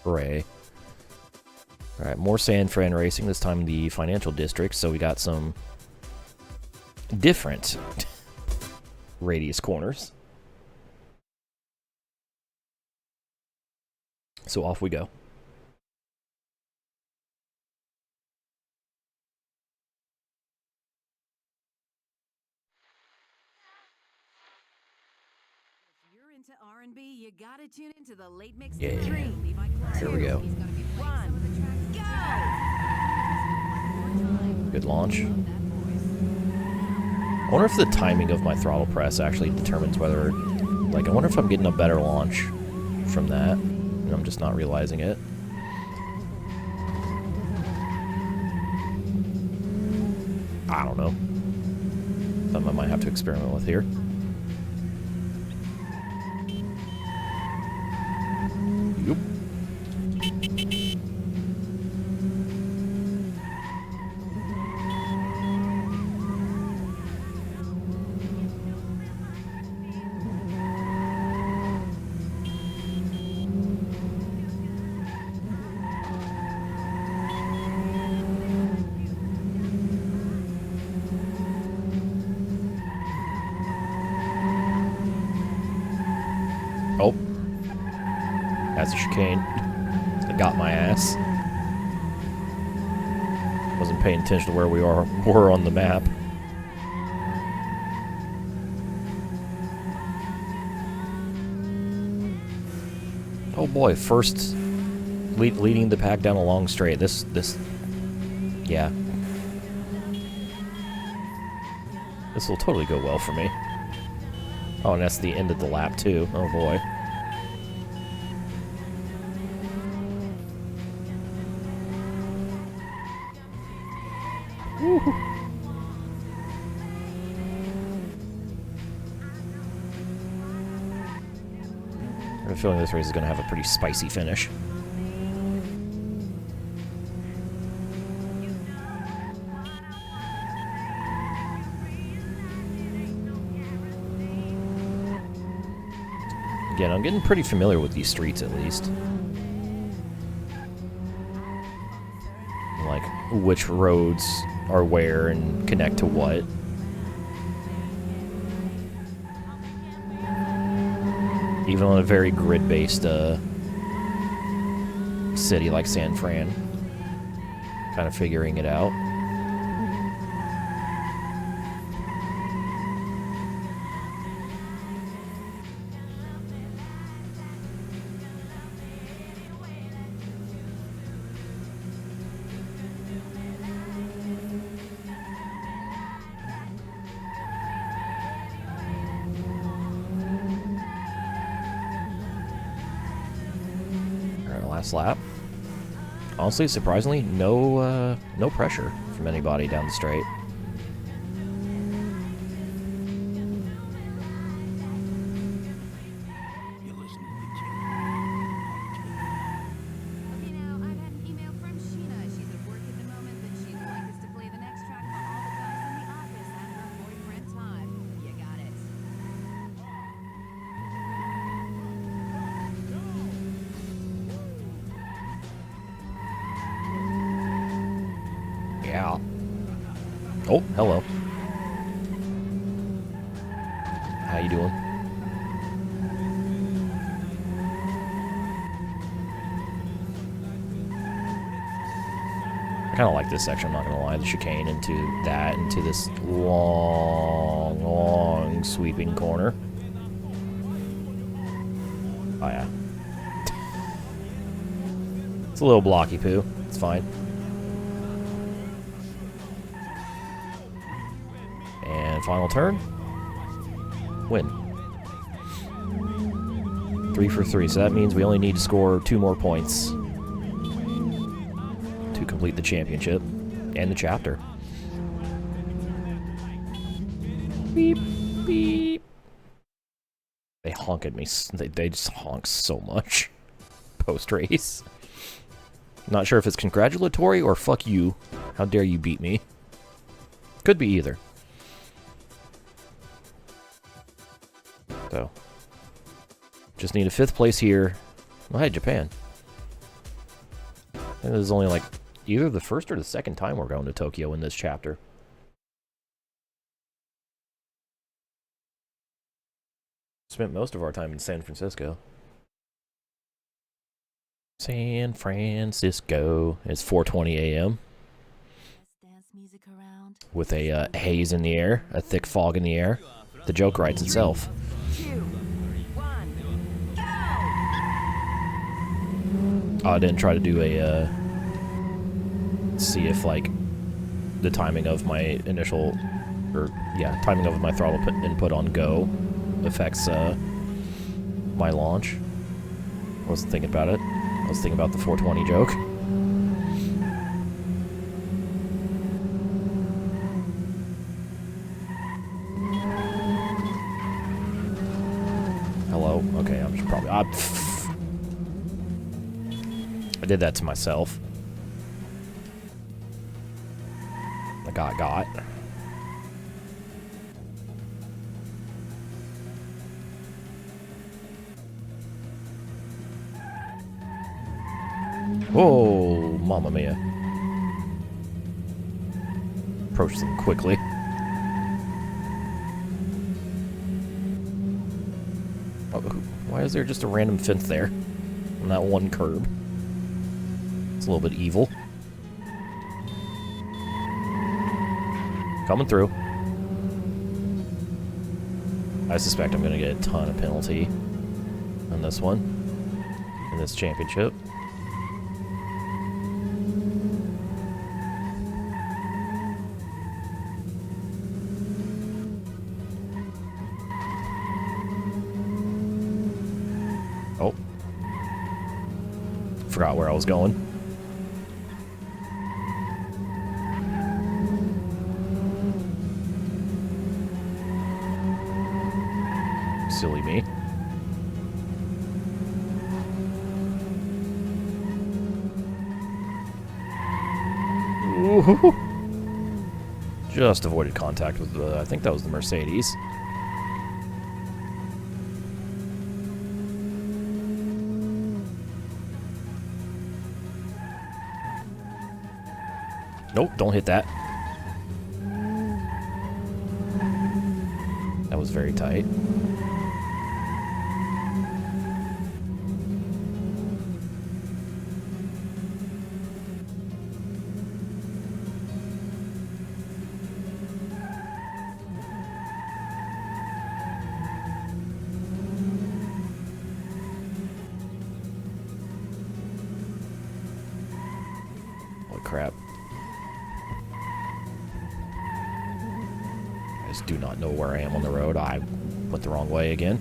[SPEAKER 1] Hooray. Alright, more San Fran racing, this time in the financial district, so we got some different radius corners. So off we go.
[SPEAKER 3] can be, you gotta tune into the late mix.
[SPEAKER 1] Yeah.
[SPEAKER 3] 3.
[SPEAKER 1] Here we go.
[SPEAKER 3] 1. Go!
[SPEAKER 1] Good launch. I wonder if the timing of my throttle press actually determines whether, like, I wonder if I'm getting a better launch from that, and I'm just not realizing it. I don't know. Something I might have to experiment with here. Yup. Oh. That's a chicane. It got my ass. Wasn't paying attention to where we were on the map. Oh boy, first leading the pack down a long straight. This, yeah. This will totally go well for me. Oh, and that's the end of the lap, too. Oh, boy. Woo-hoo. I have a feeling this race is going to have a pretty spicy finish. Again, I'm getting pretty familiar with these streets, at least. Like, which roads are where and connect to what. Even on a very grid-based city like San Fran. Kind of figuring it out. Last lap. Honestly, surprisingly, no pressure from anybody down the straight.
[SPEAKER 2] You're listening to Jim.
[SPEAKER 3] Okay, now, I've had an email from Sheena. She's at work at the moment, but she'd like us to play the next track for all the guys in the office at her boyfriend time. You got it.
[SPEAKER 1] Yeah. Oh, hello. How you doing? I kind of like this section, I'm not going to lie. The chicane into that, into this long, long sweeping corner. Oh, yeah. It's a little blocky, poo. It's fine. And final turn. Win. 3 for 3, so that means we only need to score 2 more points to complete the championship and the chapter. Beep, beep. They honk at me. They just honk so much post-race. Not sure if it's congratulatory or fuck you. How dare you beat me. Could be either. So, just need a 5th place here. Well, hey, Japan. I think this is only like either the first or the second time we're going to Tokyo in this chapter. Spent most of our time in San Francisco. San Francisco. It's 4:20 a.m.
[SPEAKER 3] Dance music around.
[SPEAKER 1] with a haze in the air, a thick fog in the air. The joke writes itself.
[SPEAKER 3] 2, 1,
[SPEAKER 1] I didn't try to do a, see if, like, the timing of my initial, or, yeah, timing of my throttle input on go affects, my launch. I wasn't thinking about it. I was thinking about the 420 joke. Hello? Okay, I'm just probably... I did that to myself. I got. Whoa, mamma mia. Approach them quickly. Oh, why is there just a random fence there on that one curb? It's a little bit evil. Coming through. I suspect I'm going to get a ton of penalty on this one, in this championship. Oh. Forgot where I was going. Silly me. Ooh. Just avoided contact with the, I think that was the Mercedes. Nope, don't hit that. That was very tight. Holy crap. I just do not know where I am on the road. I went the wrong way again.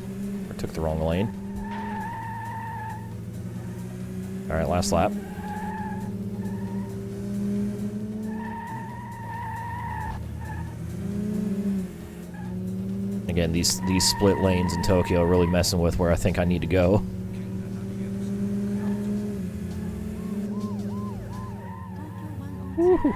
[SPEAKER 1] Or took the wrong lane. Alright, last lap. Again, these split lanes in Tokyo are really messing with where I think I need to go. Woohoo.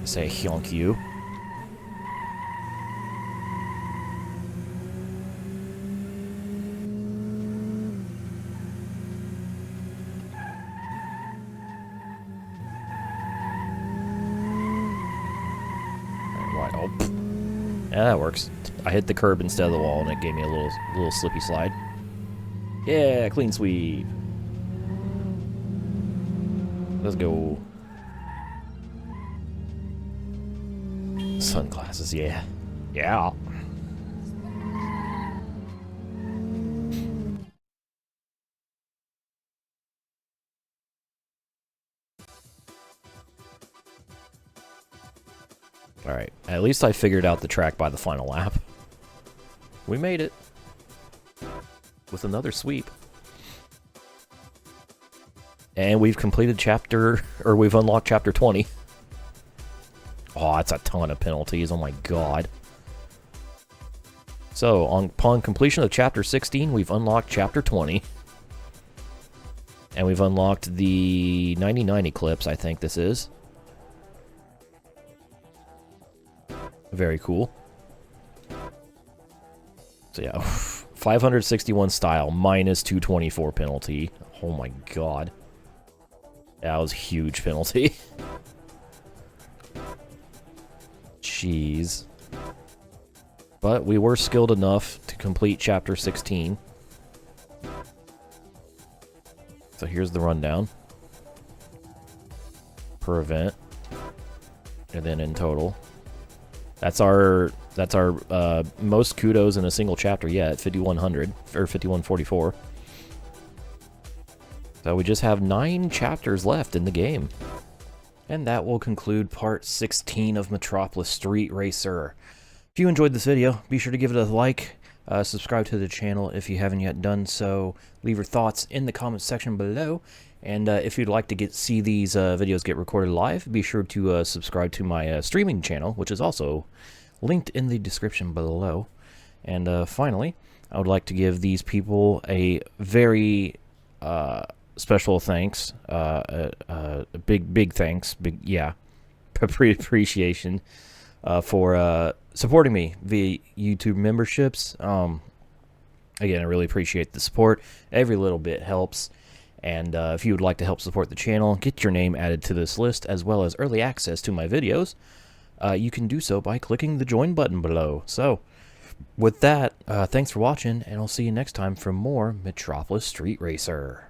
[SPEAKER 1] Say hyonk you. Right, oh, yeah, that works. I hit the curb instead of the wall, and it gave me a little slippy slide. Yeah, clean sweep. Let's go. Sunglasses, yeah. Yeah. Alright, at least I figured out the track by the final lap. We made it. With another sweep. And we've completed we've unlocked chapter 20. Oh, that's a ton of penalties. Oh my god. So, upon completion of Chapter 16, we've unlocked Chapter 20. And we've unlocked the 99 Eclipse, I think this is. Very cool. So yeah, 561 style, minus 224 penalty. Oh my god. That was a huge penalty. Jeez. But we were skilled enough to complete Chapter 16. So here's the rundown. Per event. And then in total. That's our most kudos in a single chapter yet, 5100 or 5144. So we just have 9 chapters left in the game. And that will conclude part 16 of Metropolis Street Racer. If you enjoyed this video, be sure to give it a like, subscribe to the channel if you haven't yet done so, leave your thoughts in the comments section below, and if you'd like to see these videos get recorded live, be sure to subscribe to my streaming channel, which is also linked in the description below. And finally, I would like to give these people a very special thanks, big thanks, appreciation for supporting me via YouTube memberships. Again, I really appreciate the support. Every little bit helps. And if you would like to help support the channel, get your name added to this list, as well as early access to my videos, you can do so by clicking the join button below. So, with that, thanks for watching, and I'll see you next time for more Metropolis Street Racer.